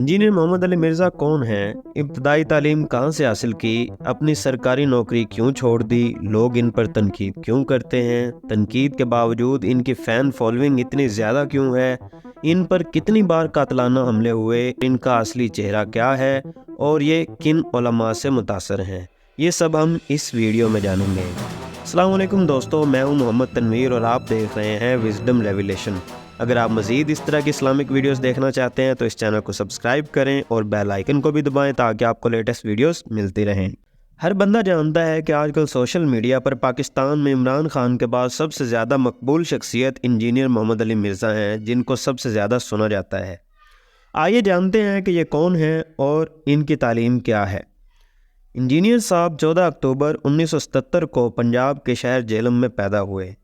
Engineer Mohammad Ali Mirza कौन हैं? इब्तदाई तालीम कहाँ से हासिल की? अपनी सरकारी नौकरी क्यों छोड़ दी? लोग इन पर तनकीद क्यों करते हैं? तनकीद के बावजूद इनकी फ़ैन फॉलोइंग इतनी ज़्यादा क्यों है? इन पर कितनी बार कातलाना हमले हुए? इनका असली चेहरा क्या है? और ये किन उलमा से मुतासर हैं? ये सब हम इस वीडियो में जानेंगे। अस्सलाम वालेकुम दोस्तों, मैं हूं मोहम्मद तनवीर और आप देख रहे हैं विजडम रेवलेशन। अगर आप मज़ीद इस तरह की इस्लामिक वीडियोस देखना चाहते हैं तो इस चैनल को सब्सक्राइब करें और बेल आइकन को भी दबाएं ताकि आपको लेटेस्ट वीडियोस मिलती रहें। हर बंदा जानता है कि आजकल सोशल मीडिया पर पाकिस्तान में इमरान खान के बाद सबसे ज़्यादा मकबूल शख्सियत इंजीनियर मोहम्मद अली मिर्ज़ा हैं, जिनको सबसे ज़्यादा सुना जाता है। आइए जानते हैं कि ये कौन है और इनकी तालीम क्या है। इंजीनियर साहब 14 अक्टूबर 1977 को पंजाब के शहर झेलम में पैदा हुए।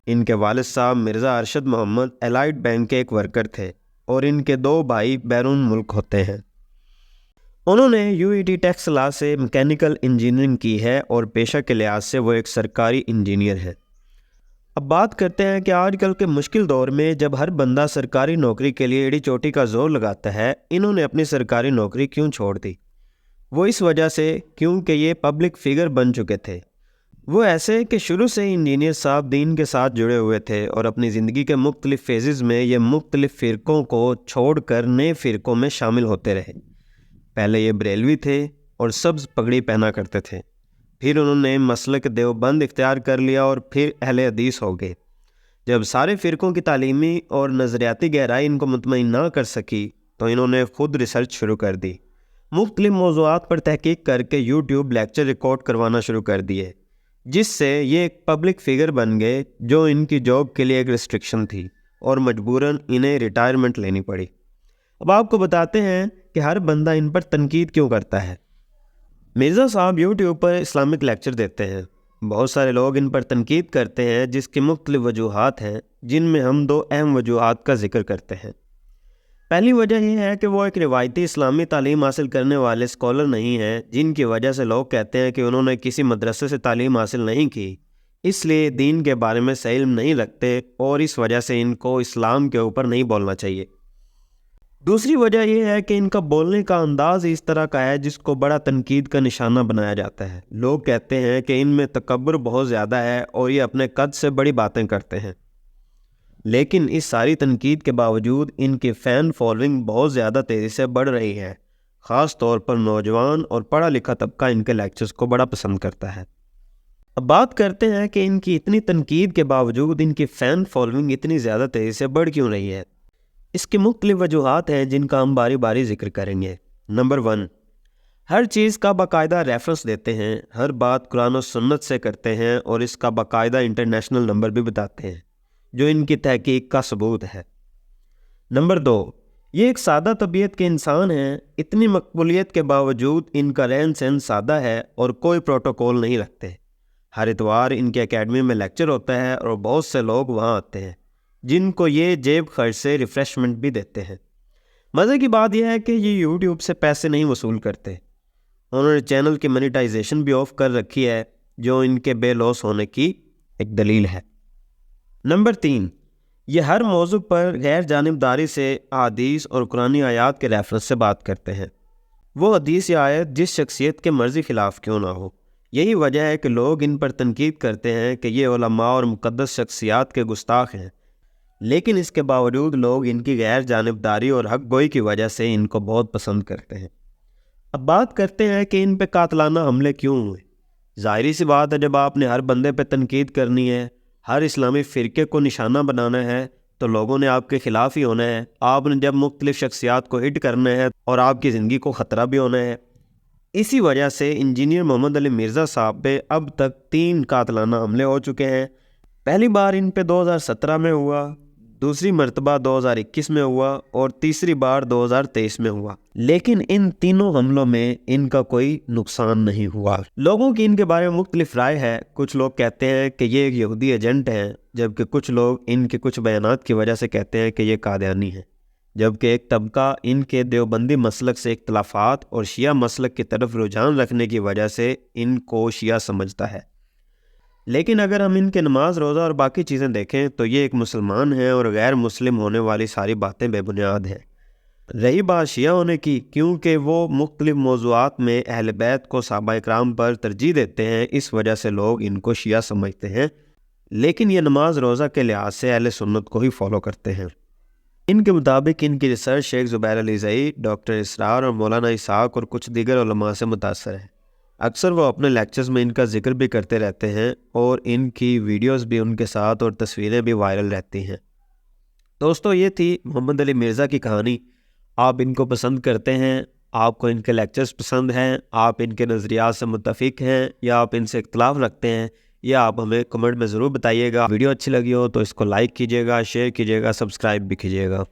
इनके वालिद साहब मिर्ज़ा अरशद मोहम्मद एलाइट बैंक के एक वर्कर थे और इनके दो भाई बैरून मुल्क होते हैं। उन्होंने यूईटी टेक्स लॉ से मैकेनिकल इंजीनियरिंग की है और पेशा के लिहाज से वो एक सरकारी इंजीनियर है। अब बात करते हैं कि आजकल के मुश्किल दौर में जब हर बंदा सरकारी नौकरी के लिए एड़ी चोटी का जोर लगाता है, इन्होंने अपनी सरकारी नौकरी क्यों छोड़ दी? वो इस वजह से क्योंकि ये पब्लिक फिगर बन चुके थे। वो ऐसे कि शुरू से ही इंजीनियर साहब दीन के साथ जुड़े हुए थे और अपनी ज़िंदगी के मुख्तलिफ़ फेजेज़ में ये मुख्तलिफ़ फ़िरक़ों को छोड़कर नए फ़िरक़ों में शामिल होते रहे। पहले ये बरेलवी थे और सब्ज़ पगड़ी पहना करते थे, फिर उन्होंने मसलक देवबंद इख्तियार कर लिया और फिर अहले हदीस हो गए। जब सारे फ़िरक़ों की तालीमी और नज़रियाती गहराई इनको मुतमईन ना कर सकी तो इन्होंने ख़ुद रिसर्च शुरू कर दी। मुख्तलिफ़ मौज़ूआत पर तहकीक करके यूट्यूब लेक्चर रिकॉर्ड करवाना शुरू कर दिए, जिससे ये एक पब्लिक फिगर बन गए जो इनकी जॉब के लिए एक रिस्ट्रिक्शन थी और मजबूरन इन्हें रिटायरमेंट लेनी पड़ी। अब आपको बताते हैं कि हर बंदा इन पर तनकीद क्यों करता है। मिर्ज़ा साहब यूट्यूब पर इस्लामिक लेक्चर देते हैं। बहुत सारे लोग इन पर तनकीद करते हैं, जिसकी मुख्तलिफ़ वजूहात हैं, जिनमें हम दो अहम वजूहात का जिक्र करते हैं। पहली वजह यह है कि वो एक रिवायती इस्लामी तालीम हासिल करने वाले स्कॉलर नहीं हैं, जिनकी वजह से लोग कहते हैं कि उन्होंने किसी मदरसे से तालीम हासिल नहीं की, इसलिए दीन के बारे में सही इल्म नहीं रखते और इस वजह से इनको इस्लाम के ऊपर नहीं बोलना चाहिए। दूसरी वजह यह है कि इनका बोलने का अंदाज़ इस तरह का है जिसको बड़ा तनकीद का निशाना बनाया जाता है। लोग कहते हैं कि इनमें तकब्बुर बहुत ज़्यादा है और ये अपने कद से बड़ी बातें करते हैं। लेकिन इस सारी तनकीद के बावजूद इनकी फ़ैन फॉलोइंग बहुत ज़्यादा तेज़ी से बढ़ रही है। ख़ास तौर पर नौजवान और पढ़ा लिखा तबका इनके लेक्चर्स को बड़ा पसंद करता है। अब बात करते हैं कि इनकी इतनी तनकीद के बावजूद इनकी फ़ैन फॉलोइंग इतनी ज़्यादा तेज़ी से बढ़ क्यों रही है। इसकी मुख्तलिफ़ वजूहात हैं जिनका हम बारी बारी जिक्र करेंगे। नंबर 1, हर चीज़ का बाकायदा रेफरेंस देते हैं, हर बात कुरान और सुन्नत से करते हैं और इसका बाकायदा इंटरनेशनल नंबर भी बताते हैं जो इनकी तहकीक का सबूत है। नंबर 2, ये एक सादा तबीयत के इंसान हैं। इतनी मकबूलियत के बावजूद इनका रहन सहन सादा है और कोई प्रोटोकॉल नहीं रखते। हर इतवार इनके एकेडमी में लेक्चर होता है और बहुत से लोग वहाँ आते हैं, जिनको ये जेब खर्च से रिफ़्रेशमेंट भी देते हैं। मज़े की बात यह है कि ये यूट्यूब से पैसे नहीं वसूल करते। उन्होंने चैनल की मोनेटाइजेशन भी ऑफ कर रखी है, जो इनके बेलॉस होने की एक दलील है। नंबर 3, ये हर मौजू पर गैर जानिबदारी से हदीस और कुरानी आयात के रेफरेंस से बात करते हैं। वो हदीस या आयत जिस शख्सियत के मर्ज़ी ख़िलाफ़ क्यों ना हो। यही वजह है कि लोग इन पर तनकीद करते हैं कि ये उलमा और मुक़द्दस शख्सियात के गुस्ताख हैं, लेकिन इसके बावजूद लोग इनकी गैर जानिबदारी और हक गोई की वजह से इनको बहुत पसंद करते हैं। अब बात करते हैं कि इन पे कातलाना हमले क्यों हुए। ज़ाहिरी सी बात है, जब आपने हर बंदे पे तनकीद करनी है, हर इस्लामी फ़िरके को निशाना बनाना है, तो लोगों ने आपके ख़िलाफ़ ही होना है। आपने जब मुख्तलिफ़ शख्सियात को हिट करना है और आपकी ज़िंदगी को ख़तरा भी होना है। इसी वजह से इंजीनियर मोहम्मद अली मिर्ज़ा साहब पे अब तक 3 कातलाना हमले हो चुके हैं। पहली बार इन पे 2017 में हुआ, दूसरी मरतबा 2021 में हुआ और तीसरी बार 2023 में हुआ। लेकिन इन तीनों हमलों में इनका कोई नुकसान नहीं हुआ। लोगों की इनके बारे में मुख्तलिफ राय है। कुछ लोग कहते हैं कि ये एक यहूदी एजेंट हैं, जबकि कुछ लोग इनके कुछ बयानात की वजह से कहते हैं कि ये कादियानी है। जबकि एक तबका इनके देवबंदी मसलक से इख्तलाफात और शिया मसलक की तरफ रुझान रखने की वजह से इनको शिया समझता है। लेकिन अगर हम इनके नमाज रोज़ा और बाकी चीज़ें देखें तो ये एक मुसलमान हैं और गैर मुस्लिम होने वाली सारी बातें बेबुनियाद हैं। رہی بات شیعہ ہونے کی، کیونکہ وہ مختلف موضوعات میں اہل بیت کو صحابہ اکرام پر ترجیح دیتے ہیں، اس وجہ سے لوگ ان کو شیعہ سمجھتے ہیں، لیکن یہ نماز روزہ کے لحاظ سے اہل سنت کو ہی فالو کرتے ہیں۔ ان کے مطابق ان کی ریسرچ شیخ زبیر علی زئی، ڈاکٹر اسرار اور مولانا اسحاق اور کچھ دیگر علماء سے متاثر ہے۔ اکثر وہ اپنے لیکچرز میں ان کا ذکر بھی کرتے رہتے ہیں اور ان کی ویڈیوز بھی ان کے ساتھ اور تصویریں بھی وائرل رہتی ہیں۔ دوستو، یہ تھی محمد علی مرزا کی کہانی۔ آپ ان کو پسند کرتے ہیں، آپ کو ان کے لیکچرز پسند ہیں، آپ ان کے نظریات سے متفق ہیں یا آپ ان سے اختلاف رکھتے ہیں، یہ آپ ہمیں کمنٹ میں ضرور بتائیے گا۔ ویڈیو اچھی لگی ہو تو اس کو لائک کیجیے گا، شیئر کیجیے گا، سبسکرائب بھی کیجیے گا۔